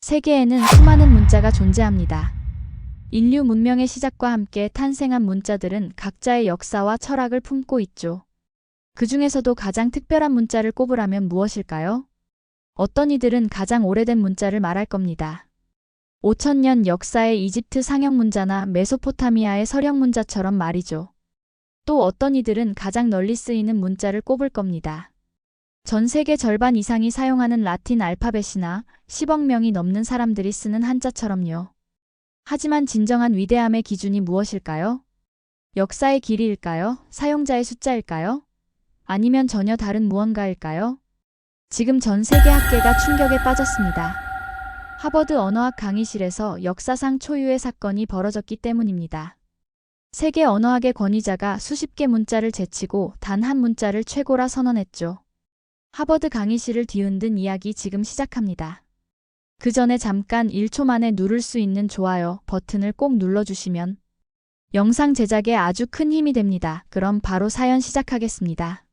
세계에는 수많은 문자가 존재합니다. 인류 문명의 시작과 함께 탄생한 문자들은 각자의 역사와 철학을 품고 있죠. 그 중에서도 가장 특별한 문자를 꼽으라면 무엇일까요? 어떤 이들은 가장 오래된 문자를 말할 겁니다. 5000년 역사의 이집트 상형 문자나 메소포타미아의 서령 문자처럼 말이죠. 또 어떤 이들은 가장 널리 쓰이는 문자를 꼽을 겁니다. 전 세계 절반 이상이 사용하는 라틴 알파벳이나 10억 명이 넘는 사람들이 쓰는 한자처럼요. 하지만 진정한 위대함의 기준이 무엇일까요? 역사의 길이일까요? 사용자의 숫자일까요? 아니면 전혀 다른 무언가일까요? 지금 전 세계 학계가 충격에 빠졌습니다. 하버드 언어학 강의실에서 역사상 초유의 사건이 벌어졌기 때문입니다. 세계 언어학의 권위자가 수십 개 문자를 제치고 단 한 문자를 최고라 선언했죠. 하버드 강의실을 뒤흔든 이야기 지금 시작합니다. 그 전에 잠깐 1초 만에 누를 수 있는 좋아요 버튼을 꼭 눌러주시면 영상 제작에 아주 큰 힘이 됩니다. 그럼 바로 사연 시작하겠습니다.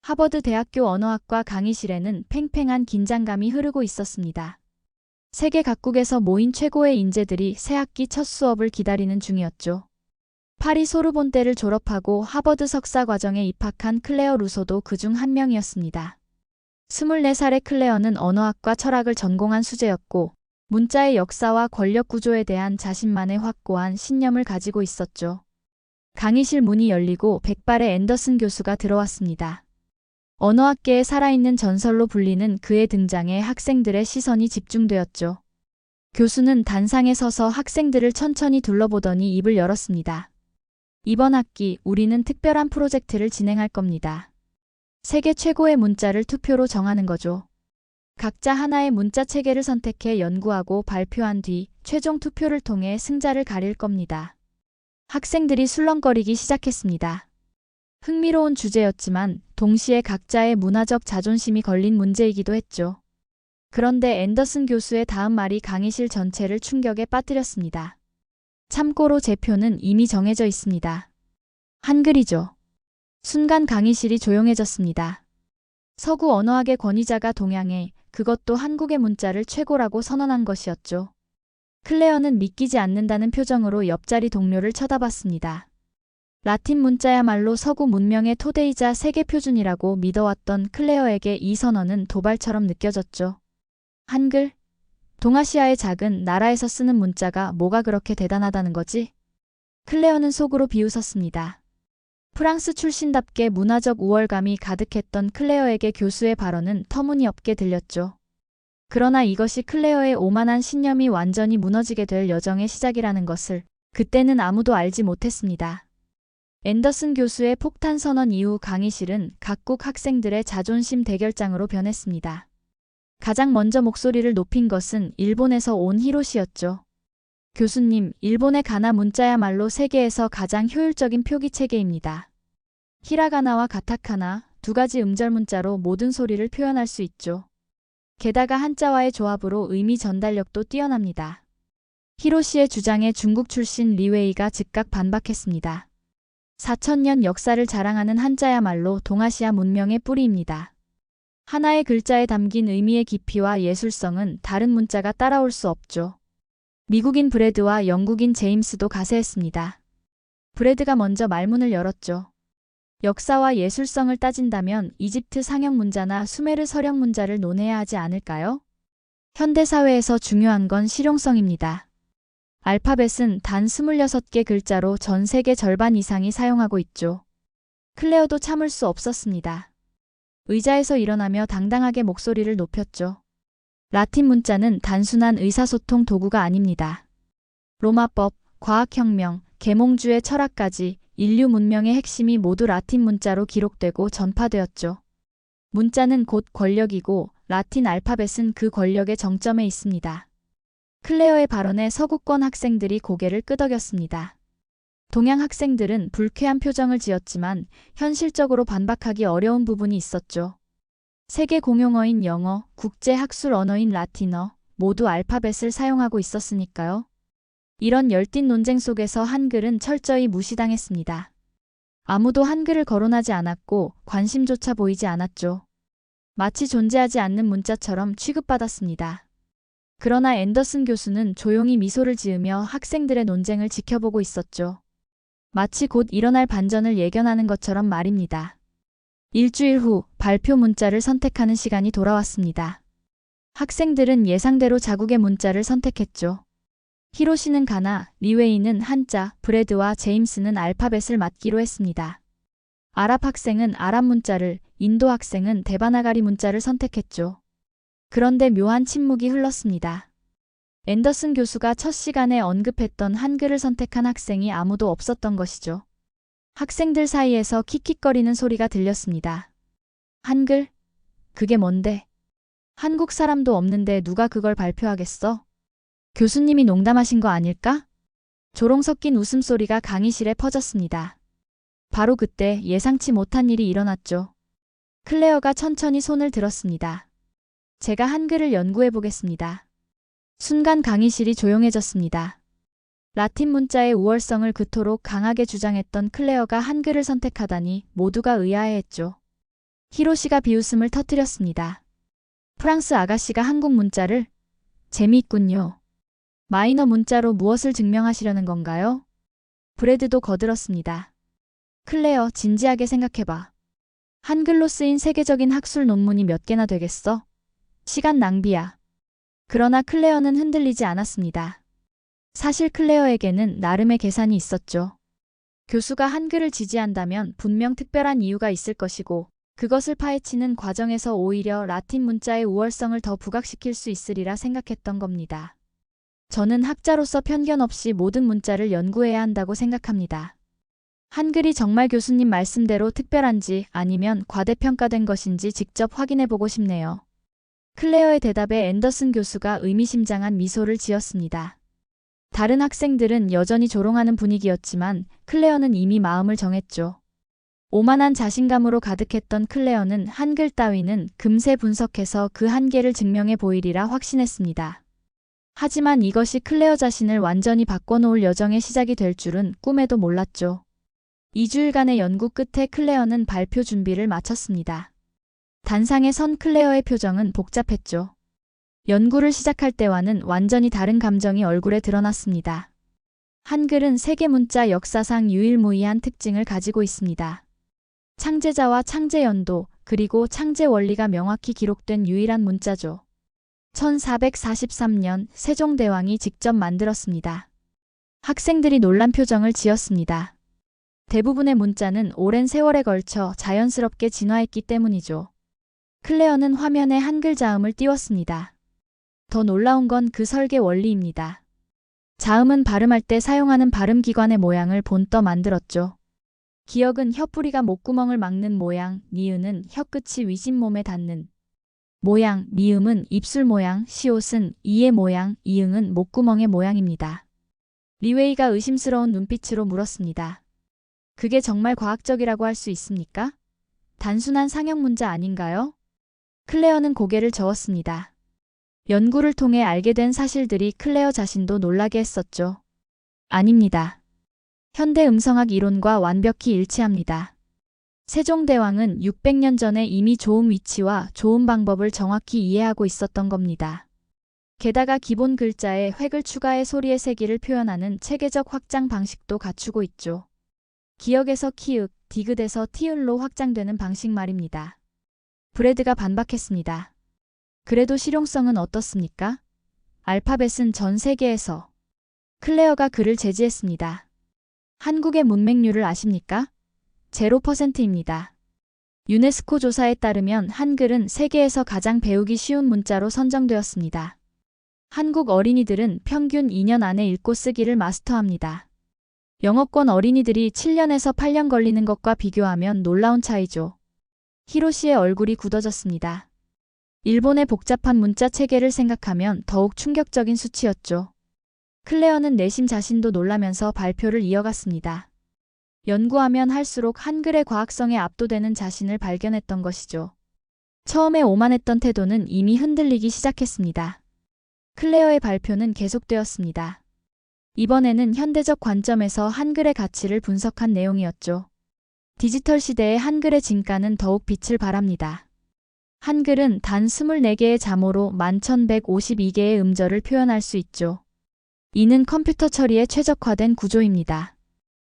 하버드 대학교 언어학과 강의실에는 팽팽한 긴장감이 흐르고 있었습니다. 세계 각국에서 모인 최고의 인재들이 새학기 첫 수업을 기다리는 중이었죠. 파리 소르본대를 졸업하고 하버드 석사 과정에 입학한 클레어 루소도 그중 한 명이었습니다. 24살의 클레어는 언어학과 철학을 전공한 수재였고 문자의 역사와 권력 구조에 대한 자신만의 확고한 신념을 가지고 있었죠. 강의실 문이 열리고 백발의 앤더슨 교수가 들어왔습니다. 언어학계의 살아있는 전설로 불리는 그의 등장에 학생들의 시선이 집중되었죠. 교수는 단상에 서서 학생들을 천천히 둘러보더니 입을 열었습니다. 이번 학기 우리는 특별한 프로젝트를 진행할 겁니다. 세계 최고의 문자를 투표로 정하는 거죠. 각자 하나의 문자 체계를 선택해 연구하고 발표한 뒤 최종 투표를 통해 승자를 가릴 겁니다. 학생들이 술렁거리기 시작했습니다. 흥미로운 주제였지만 동시에 각자의 문화적 자존심이 걸린 문제이기도 했죠. 그런데 앤더슨 교수의 다음 말이 강의실 전체를 충격에 빠뜨렸습니다. 참고로 제 표는 이미 정해져 있습니다. 한글이죠. 순간 강의실이 조용해졌습니다. 서구 언어학의 권위자가 동양에 그것도 한국의 문자를 최고라고 선언한 것이었죠. 클레어는 믿기지 않는다는 표정으로 옆자리 동료를 쳐다봤습니다. 라틴 문자야말로 서구 문명의 토대이자 세계 표준이라고 믿어왔던 클레어에게 이 선언은 도발처럼 느껴졌죠. 한글? 동아시아의 작은 나라에서 쓰는 문자가 뭐가 그렇게 대단하다는 거지? 클레어는 속으로 비웃었습니다. 프랑스 출신답게 문화적 우월감이 가득했던 클레어에게 교수의 발언은 터무니없게 들렸죠. 그러나 이것이 클레어의 오만한 신념이 완전히 무너지게 될 여정의 시작이라는 것을 그때는 아무도 알지 못했습니다. 앤더슨 교수의 폭탄 선언 이후 강의실은 각국 학생들의 자존심 대결장으로 변했습니다. 가장 먼저 목소리를 높인 것은 일본에서 온 히로시였죠. 교수님, 일본의 가나 문자야말로 세계에서 가장 효율적인 표기 체계입니다. 히라가나와 가타카나 두 가지 음절 문자로 모든 소리를 표현할 수 있죠. 게다가 한자와의 조합으로 의미 전달력도 뛰어납니다. 히로시의 주장에 중국 출신 리웨이가 즉각 반박했습니다. 4000년 역사를 자랑하는 한자야말로 동아시아 문명의 뿌리입니다. 하나의 글자에 담긴 의미의 깊이와 예술성은 다른 문자가 따라올 수 없죠. 미국인 브래드와 영국인 제임스도 가세했습니다. 브래드가 먼저 말문을 열었죠. 역사와 예술성을 따진다면 이집트 상형 문자나 수메르 서령 문자를 논해야 하지 않을까요? 현대사회에서 중요한 건 실용성입니다. 알파벳은 단 26개 글자로 전 세계 절반 이상이 사용하고 있죠. 클레어도 참을 수 없었습니다. 의자에서 일어나며 당당하게 목소리를 높였죠. 라틴 문자는 단순한 의사소통 도구가 아닙니다. 로마법, 과학혁명, 계몽주의 철학까지 인류 문명의 핵심이 모두 라틴 문자로 기록되고 전파되었죠. 문자는 곧 권력이고 라틴 알파벳은 그 권력의 정점에 있습니다. 클레어의 발언에 서구권 학생들이 고개를 끄덕였습니다. 동양 학생들은 불쾌한 표정을 지었지만 현실적으로 반박하기 어려운 부분이 있었죠. 세계 공용어인 영어, 국제 학술 언어인 라틴어, 모두 알파벳을 사용하고 있었으니까요. 이런 열띤 논쟁 속에서 한글은 철저히 무시당했습니다. 아무도 한글을 거론하지 않았고 관심조차 보이지 않았죠. 마치 존재하지 않는 문자처럼 취급받았습니다. 그러나 앤더슨 교수는 조용히 미소를 지으며 학생들의 논쟁을 지켜보고 있었죠. 마치 곧 일어날 반전을 예견하는 것처럼 말입니다. 일주일 후 발표 문자를 선택하는 시간이 돌아왔습니다. 학생들은 예상대로 자국의 문자를 선택했죠. 히로시는 가나, 리웨이는 한자, 브래드와 제임스는 알파벳을 맞기로 했습니다. 아랍 학생은 아랍 문자를, 인도 학생은 데바나가리 문자를 선택했죠. 그런데 묘한 침묵이 흘렀습니다. 앤더슨 교수가 첫 시간에 언급했던 한글을 선택한 학생이 아무도 없었던 것이죠. 학생들 사이에서 킥킥거리는 소리가 들렸습니다. 한글? 그게 뭔데? 한국 사람도 없는데 누가 그걸 발표하겠어? 교수님이 농담하신 거 아닐까? 조롱 섞인 웃음소리가 강의실에 퍼졌습니다. 바로 그때 예상치 못한 일이 일어났죠. 클레어가 천천히 손을 들었습니다. 제가 한글을 연구해 보겠습니다. 순간 강의실이 조용해졌습니다. 라틴 문자의 우월성을 그토록 강하게 주장했던 클레어가 한글을 선택하다니 모두가 의아해했죠. 히로시가 비웃음을 터뜨렸습니다. 프랑스 아가씨가 한국 문자를? 재미있군요. 마이너 문자로 무엇을 증명하시려는 건가요? 브래드도 거들었습니다. 클레어, 진지하게 생각해봐. 한글로 쓰인 세계적인 학술 논문이 몇 개나 되겠어? 시간 낭비야. 그러나 클레어는 흔들리지 않았습니다. 사실 클레어에게는 나름의 계산이 있었죠. 교수가 한글을 지지한다면 분명 특별한 이유가 있을 것이고 그것을 파헤치는 과정에서 오히려 라틴 문자의 우월성을 더 부각시킬 수 있으리라 생각했던 겁니다. 저는 학자로서 편견 없이 모든 문자를 연구해야 한다고 생각합니다. 한글이 정말 교수님 말씀대로 특별한지 아니면 과대평가된 것인지 직접 확인해보고 싶네요. 클레어의 대답에 앤더슨 교수가 의미심장한 미소를 지었습니다. 다른 학생들은 여전히 조롱하는 분위기였지만 클레어는 이미 마음을 정했죠. 오만한 자신감으로 가득했던 클레어는 한글 따위는 금세 분석해서 그 한계를 증명해 보이리라 확신했습니다. 하지만 이것이 클레어 자신을 완전히 바꿔놓을 여정의 시작이 될 줄은 꿈에도 몰랐죠. 2주일간의 연구 끝에 클레어는 발표 준비를 마쳤습니다. 단상에 선 클레어의 표정은 복잡했죠. 연구를 시작할 때와는 완전히 다른 감정이 얼굴에 드러났습니다. 한글은 세계 문자 역사상 유일무이한 특징을 가지고 있습니다. 창제자와 창제 연도, 그리고 창제 원리가 명확히 기록된 유일한 문자죠. 1443년 세종대왕이 직접 만들었습니다. 학생들이 놀란 표정을 지었습니다. 대부분의 문자는 오랜 세월에 걸쳐 자연스럽게 진화했기 때문이죠. 클레어는 화면에 한글 자음을 띄웠습니다. 더 놀라운 건 그 설계 원리입니다. 자음은 발음할 때 사용하는 발음기관의 모양을 본떠 만들었죠. 기역은 혀뿌리가 목구멍을 막는 모양, 니은은 혀끝이 위심몸에 닿는 모양, 미음은 입술 모양, 시옷은 이의 모양, 이응은 목구멍의 모양입니다. 리웨이가 의심스러운 눈빛으로 물었습니다. 그게 정말 과학적이라고 할 수 있습니까? 단순한 상형 문자 아닌가요? 클레어는 고개를 저었습니다. 연구를 통해 알게 된 사실들이 클레어 자신도 놀라게 했었죠. 아닙니다. 현대 음성학 이론과 완벽히 일치합니다. 세종대왕은 600년 전에 이미 좋은 위치와 좋은 방법을 정확히 이해하고 있었던 겁니다. 게다가 기본 글자에 획을 추가해 소리의 세기를 표현하는 체계적 확장 방식도 갖추고 있죠. 기역에서 키읔, 디귿에서 티을로 확장되는 방식 말입니다. 브래드가 반박했습니다. 그래도 실용성은 어떻습니까? 알파벳은 전 세계에서. 클레어가 그를 제지했습니다. 한국의 문맹률을 아십니까? 0%입니다. 유네스코 조사에 따르면 한글은 세계에서 가장 배우기 쉬운 문자로 선정되었습니다. 한국 어린이들은 평균 2년 안에 읽고 쓰기를 마스터합니다. 영어권 어린이들이 7년에서 8년 걸리는 것과 비교하면 놀라운 차이죠. 히로시의 얼굴이 굳어졌습니다. 일본의 복잡한 문자 체계를 생각하면 더욱 충격적인 수치였죠. 클레어는 내심 자신도 놀라면서 발표를 이어갔습니다. 연구하면 할수록 한글의 과학성에 압도되는 자신을 발견했던 것이죠. 처음에 오만했던 태도는 이미 흔들리기 시작했습니다. 클레어의 발표는 계속되었습니다. 이번에는 현대적 관점에서 한글의 가치를 분석한 내용이었죠. 디지털 시대의 한글의 진가는 더욱 빛을 발합니다. 한글은 단 24개의 자모로 1152개의 음절을 표현할 수 있죠. 이는 컴퓨터 처리에 최적화된 구조입니다.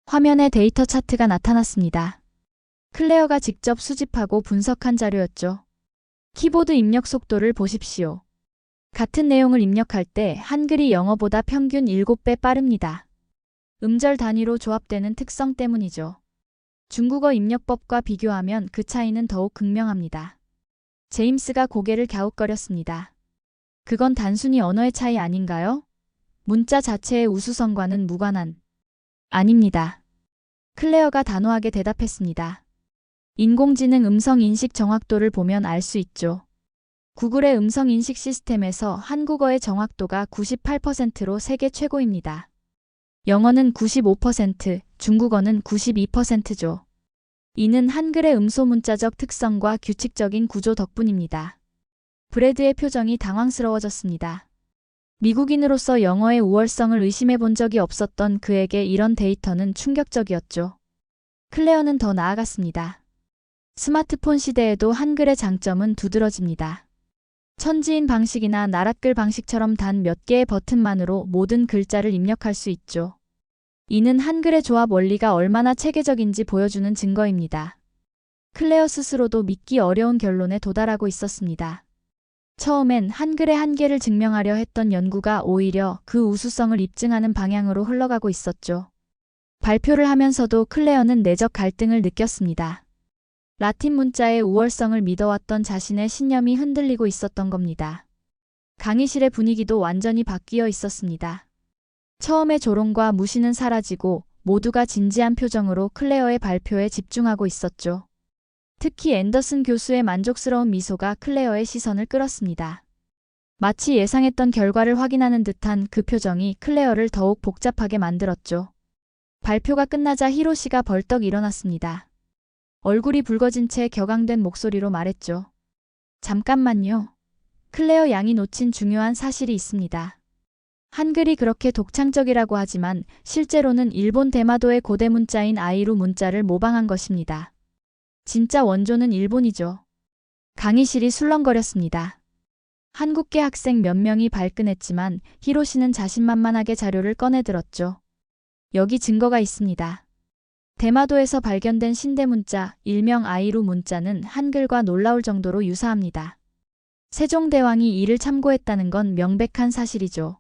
화면에 데이터 차트가 나타났습니다. 클레어가 직접 수집하고 분석한 자료였죠. 키보드 입력 속도를 보십시오. 같은 내용을 입력할 때 한글이 영어보다 평균 7배 빠릅니다. 음절 단위로 조합되는 특성 때문이죠. 중국어 입력법과 비교하면 그 차이는 더욱 극명합니다. 제임스가 고개를 갸웃거렸습니다. 그건 단순히 언어의 차이 아닌가요? 문자 자체의 우수성과는 무관한. 아닙니다. 클레어가 단호하게 대답했습니다. 인공지능 음성 인식 정확도를 보면 알 수 있죠. 구글의 음성 인식 시스템에서 한국어의 정확도가 98%로 세계 최고입니다. 영어는 95%, 중국어는 92%죠. 이는 한글의 음소 문자적 특성과 규칙적인 구조 덕분입니다. 브래드의 표정이 당황스러워졌습니다. 미국인으로서 영어의 우월성을 의심해 본 적이 없었던 그에게 이런 데이터는 충격적이었죠. 클레어는 더 나아갔습니다. 스마트폰 시대에도 한글의 장점은 두드러집니다. 천지인 방식이나 나랏글 방식처럼 단 몇 개의 버튼만으로 모든 글자를 입력할 수 있죠. 이는 한글의 조합 원리가 얼마나 체계적인지 보여주는 증거입니다. 클레어 스스로도 믿기 어려운 결론에 도달하고 있었습니다. 처음엔 한글의 한계를 증명하려 했던 연구가 오히려 그 우수성을 입증하는 방향으로 흘러가고 있었죠. 발표를 하면서도 클레어는 내적 갈등을 느꼈습니다. 라틴 문자의 우월성을 믿어왔던 자신의 신념이 흔들리고 있었던 겁니다. 강의실의 분위기도 완전히 바뀌어 있었습니다. 처음의 조롱과 무시는 사라지고 모두가 진지한 표정으로 클레어의 발표에 집중하고 있었죠. 특히 앤더슨 교수의 만족스러운 미소가 클레어의 시선을 끌었습니다. 마치 예상했던 결과를 확인하는 듯한 그 표정이 클레어를 더욱 복잡하게 만들었죠. 발표가 끝나자 히로시가 벌떡 일어났습니다. 얼굴이 붉어진 채 격앙된 목소리로 말했죠. 잠깐만요. 클레어 양이 놓친 중요한 사실이 있습니다. 한글이 그렇게 독창적이라고 하지만 실제로는 일본 대마도의 고대 문자인 아이루 문자를 모방한 것입니다. 진짜 원조는 일본이죠. 강의실이 술렁거렸습니다. 한국계 학생 몇 명이 발끈했지만 히로시는 자신만만하게 자료를 꺼내들었죠. 여기 증거가 있습니다. 대마도에서 발견된 신대 문자, 일명 아이루 문자는 한글과 놀라울 정도로 유사합니다. 세종대왕이 이를 참고했다는 건 명백한 사실이죠.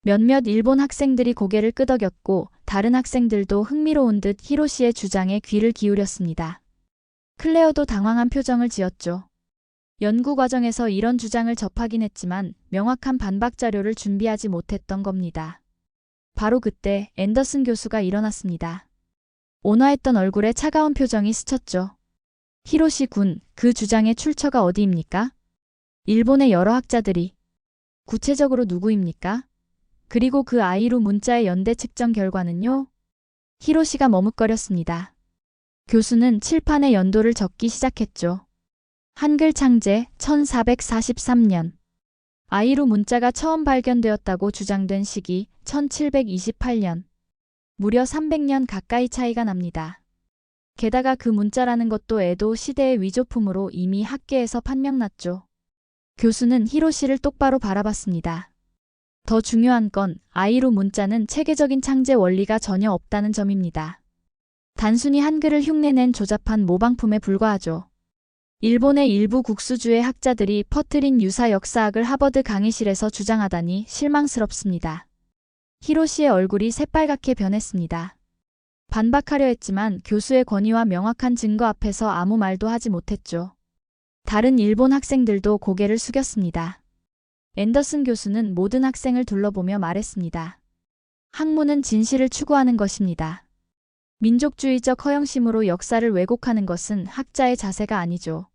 몇몇 일본 학생들이 고개를 끄덕였고 다른 학생들도 흥미로운 듯 히로시의 주장에 귀를 기울였습니다. 클레어도 당황한 표정을 지었죠. 연구 과정에서 이런 주장을 접하긴 했지만 명확한 반박 자료를 준비하지 못했던 겁니다. 바로 그때 앤더슨 교수가 일어났습니다. 온화했던 얼굴에 차가운 표정이 스쳤죠. 히로시 군, 그 주장의 출처가 어디입니까? 일본의 여러 학자들이. 구체적으로 누구입니까? 그리고 그 아이루 문자의 연대 측정 결과는요? 히로시가 머뭇거렸습니다. 교수는 칠판에 연도를 적기 시작했죠. 한글 창제 1443년. 아이루 문자가 처음 발견되었다고 주장된 시기 1728년. 무려 300년 가까이 차이가 납니다. 게다가 그 문자라는 것도 에도 시대의 위조품으로 이미 학계에서 판명났죠. 교수는 히로시를 똑바로 바라봤습니다. 더 중요한 건 아이루 문자는 체계적인 창제 원리가 전혀 없다는 점입니다. 단순히 한글을 흉내낸 조잡한 모방품에 불과하죠. 일본의 일부 국수주의 학자들이 퍼뜨린 유사 역사학을 하버드 강의실에서 주장하다니 실망스럽습니다. 히로시의 얼굴이 새빨갛게 변했습니다. 반박하려 했지만 교수의 권위와 명확한 증거 앞에서 아무 말도 하지 못했죠. 다른 일본 학생들도 고개를 숙였습니다. 앤더슨 교수는 모든 학생을 둘러보며 말했습니다. 학문은 진실을 추구하는 것입니다. 민족주의적 허영심으로 역사를 왜곡하는 것은 학자의 자세가 아니죠.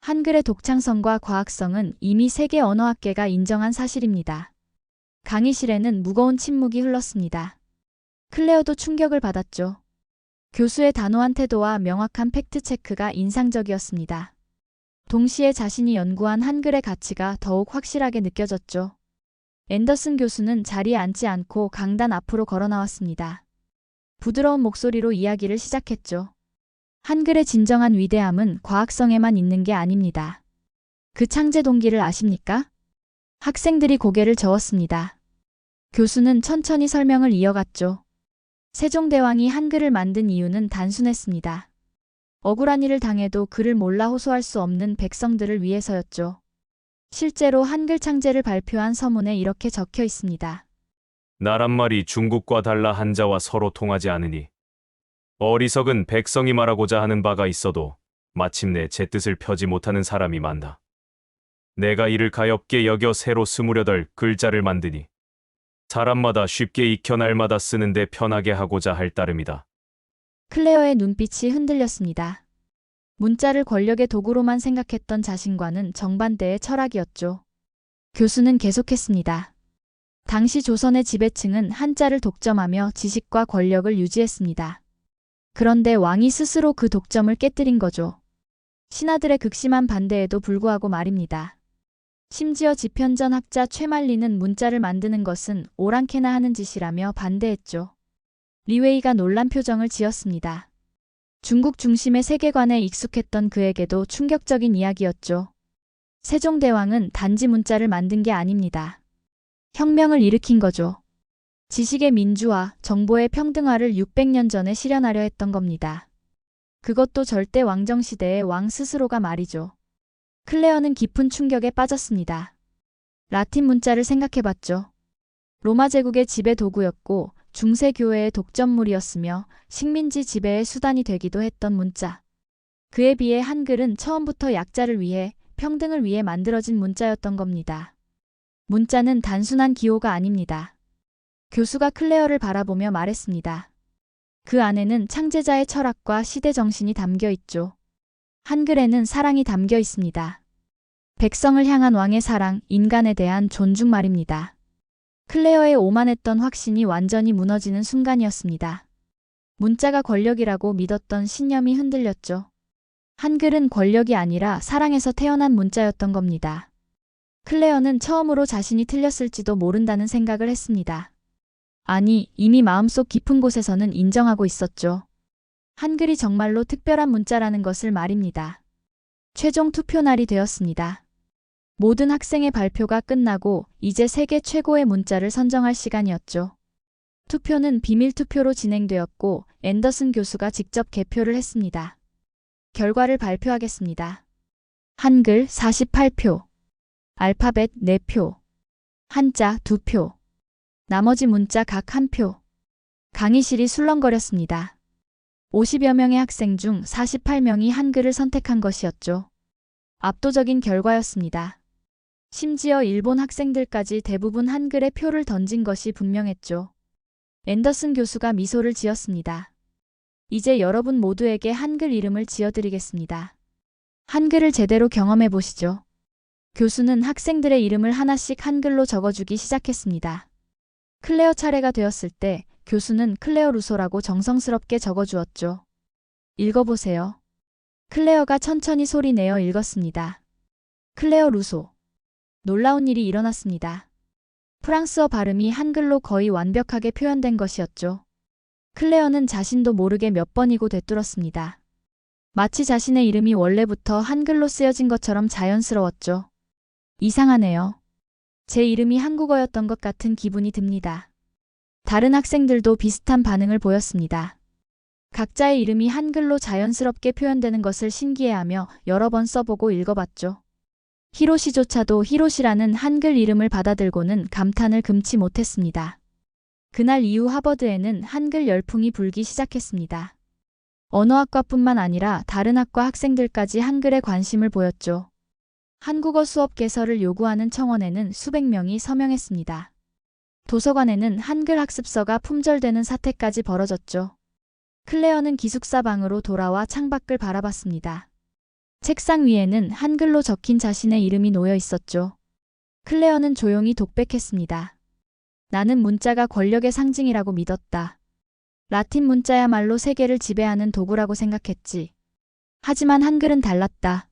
한글의 독창성과 과학성은 이미 세계 언어학계가 인정한 사실입니다. 강의실에는 무거운 침묵이 흘렀습니다. 클레어도 충격을 받았죠. 교수의 단호한 태도와 명확한 팩트체크가 인상적이었습니다. 동시에 자신이 연구한 한글의 가치가 더욱 확실하게 느껴졌죠. 앤더슨 교수는 자리에 앉지 않고 강단 앞으로 걸어 나왔습니다. 부드러운 목소리로 이야기를 시작했죠. 한글의 진정한 위대함은 과학성에만 있는 게 아닙니다. 그 창제 동기를 아십니까? 학생들이 고개를 저었습니다. 교수는 천천히 설명을 이어갔죠. 세종대왕이 한글을 만든 이유는 단순했습니다. 억울한 일을 당해도 그를 몰라 호소할 수 없는 백성들을 위해서였죠. 실제로 한글 창제를 발표한 서문에 이렇게 적혀 있습니다. 나란 말이 중국과 달라 한자와 서로 통하지 않으니 어리석은 백성이 말하고자 하는 바가 있어도 마침내 제 뜻을 펴지 못하는 사람이 많다. 내가 이를 가엾게 여겨 새로 28글자를 만드니 사람마다 쉽게 익혀 날마다 쓰는데 편하게 하고자 할 따름이다. 클레어의 눈빛이 흔들렸습니다. 문자를 권력의 도구로만 생각했던 자신과는 정반대의 철학이었죠. 교수는 계속했습니다. 당시 조선의 지배층은 한자를 독점하며 지식과 권력을 유지했습니다. 그런데 왕이 스스로 그 독점을 깨뜨린 거죠. 신하들의 극심한 반대에도 불구하고 말입니다. 심지어 지편전 학자 최만리는 문자를 만드는 것은 오랑캐나 하는 짓이라며 반대했죠. 리웨이가 놀란 표정을 지었습니다. 중국 중심의 세계관에 익숙했던 그에게도 충격적인 이야기였죠. 세종대왕은 단지 문자를 만든 게 아닙니다. 혁명을 일으킨 거죠. 지식의 민주화, 정보의 평등화를 600년 전에 실현하려 했던 겁니다. 그것도 절대 왕정시대의 왕 스스로가 말이죠. 클레어는 깊은 충격에 빠졌습니다. 라틴 문자를 생각해봤죠. 로마 제국의 지배 도구였고 중세 교회의 독점물이었으며 식민지 지배의 수단이 되기도 했던 문자. 그에 비해 한글은 처음부터 약자를 위해, 평등을 위해 만들어진 문자였던 겁니다. 문자는 단순한 기호가 아닙니다. 교수가 클레어를 바라보며 말했습니다. 그 안에는 창제자의 철학과 시대 정신이 담겨 있죠. 한글에는 사랑이 담겨 있습니다. 백성을 향한 왕의 사랑, 인간에 대한 존중 말입니다. 클레어의 오만했던 확신이 완전히 무너지는 순간이었습니다. 문자가 권력이라고 믿었던 신념이 흔들렸죠. 한글은 권력이 아니라 사랑에서 태어난 문자였던 겁니다. 클레어는 처음으로 자신이 틀렸을지도 모른다는 생각을 했습니다. 아니, 이미 마음속 깊은 곳에서는 인정하고 있었죠. 한글이 정말로 특별한 문자라는 것을 말입니다. 최종 투표 날이 되었습니다. 모든 학생의 발표가 끝나고 이제 세계 최고의 문자를 선정할 시간이었죠. 투표는 비밀 투표로 진행되었고 앤더슨 교수가 직접 개표를 했습니다. 결과를 발표하겠습니다. 한글 48표, 알파벳 4표, 한자 2표, 나머지 문자 각 1표. 강의실이 술렁거렸습니다. 50여 명의 학생 중 48명이 한글을 선택한 것이었죠. 압도적인 결과였습니다. 심지어 일본 학생들까지 대부분 한글에 표를 던진 것이 분명했죠. 앤더슨 교수가 미소를 지었습니다. 이제 여러분 모두에게 한글 이름을 지어드리겠습니다. 한글을 제대로 경험해 보시죠. 교수는 학생들의 이름을 하나씩 한글로 적어주기 시작했습니다. 클레어 차례가 되었을 때 교수는 클레어 루소라고 정성스럽게 적어주었죠. 읽어보세요. 클레어가 천천히 소리내어 읽었습니다. 클레어 루소. 놀라운 일이 일어났습니다. 프랑스어 발음이 한글로 거의 완벽하게 표현된 것이었죠. 클레어는 자신도 모르게 몇 번이고 되뚫었습니다. 마치 자신의 이름이 원래부터 한글로 쓰여진 것처럼 자연스러웠죠. 이상하네요. 제 이름이 한국어였던 것 같은 기분이 듭니다. 다른 학생들도 비슷한 반응을 보였습니다. 각자의 이름이 한글로 자연스럽게 표현되는 것을 신기해하며 여러 번 써보고 읽어봤죠. 히로시조차도 히로시라는 한글 이름을 받아들고는 감탄을 금치 못했습니다. 그날 이후 하버드에는 한글 열풍이 불기 시작했습니다. 언어학과뿐만 아니라 다른 학과 학생들까지 한글에 관심을 보였죠. 한국어 수업 개설을 요구하는 청원에는 수백 명이 서명했습니다. 도서관에는 한글 학습서가 품절되는 사태까지 벌어졌죠. 클레어는 기숙사 방으로 돌아와 창밖을 바라봤습니다. 책상 위에는 한글로 적힌 자신의 이름이 놓여 있었죠. 클레어는 조용히 독백했습니다. 나는 문자가 권력의 상징이라고 믿었다. 라틴 문자야말로 세계를 지배하는 도구라고 생각했지. 하지만 한글은 달랐다.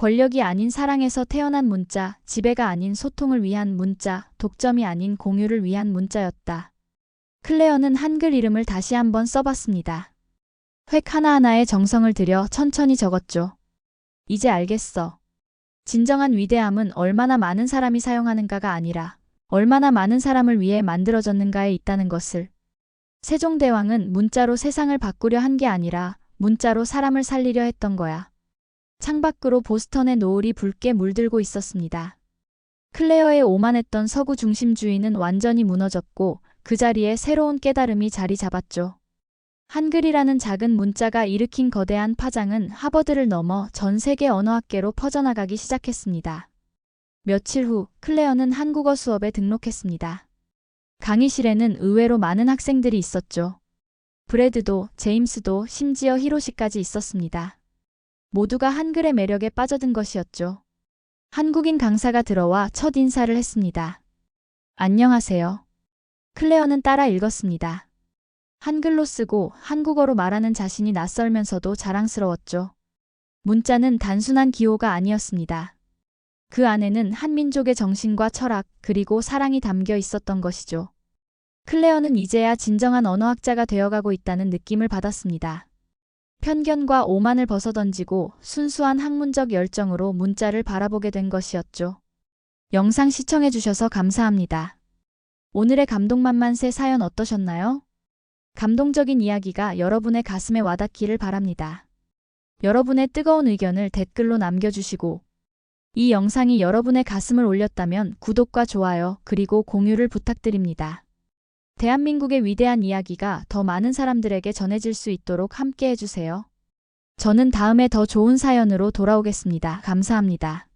권력이 아닌 사랑에서 태어난 문자, 지배가 아닌 소통을 위한 문자, 독점이 아닌 공유를 위한 문자였다. 클레어는 한글 이름을 다시 한번 써봤습니다. 획 하나하나에 정성을 들여 천천히 적었죠. 이제 알겠어. 진정한 위대함은 얼마나 많은 사람이 사용하는가가 아니라 얼마나 많은 사람을 위해 만들어졌는가에 있다는 것을. 세종대왕은 문자로 세상을 바꾸려 한 게 아니라 문자로 사람을 살리려 했던 거야. 창밖으로 보스턴의 노을이 붉게 물들고 있었습니다. 클레어의 오만했던 서구 중심주의는 완전히 무너졌고 그 자리에 새로운 깨달음이 자리 잡았죠. 한글이라는 작은 문자가 일으킨 거대한 파장은 하버드를 넘어 전 세계 언어학계로 퍼져나가기 시작했습니다. 며칠 후 클레어는 한국어 수업에 등록했습니다. 강의실에는 의외로 많은 학생들이 있었죠. 브래드도, 제임스도, 심지어 히로시까지 있었습니다. 모두가 한글의 매력에 빠져든 것이었죠. 한국인 강사가 들어와 첫 인사를 했습니다. 안녕하세요. 클레어는 따라 읽었습니다. 한글로 쓰고 한국어로 말하는 자신이 낯설면서도 자랑스러웠죠. 문자는 단순한 기호가 아니었습니다. 그 안에는 한민족의 정신과 철학 그리고 사랑이 담겨 있었던 것이죠. 클레어는 이제야 진정한 언어학자가 되어가고 있다는 느낌을 받았습니다. 편견과 오만을 벗어던지고 순수한 학문적 열정으로 문자를 바라보게 된 것이었죠. 영상 시청해주셔서 감사합니다. 오늘의 감동만만세 사연 어떠셨나요? 감동적인 이야기가 여러분의 가슴에 와닿기를 바랍니다. 여러분의 뜨거운 의견을 댓글로 남겨주시고 이 영상이 여러분의 가슴을 울렸다면 구독과 좋아요 그리고 공유를 부탁드립니다. 대한민국의 위대한 이야기가 더 많은 사람들에게 전해질 수 있도록 함께 해주세요. 저는 다음에 더 좋은 사연으로 돌아오겠습니다. 감사합니다.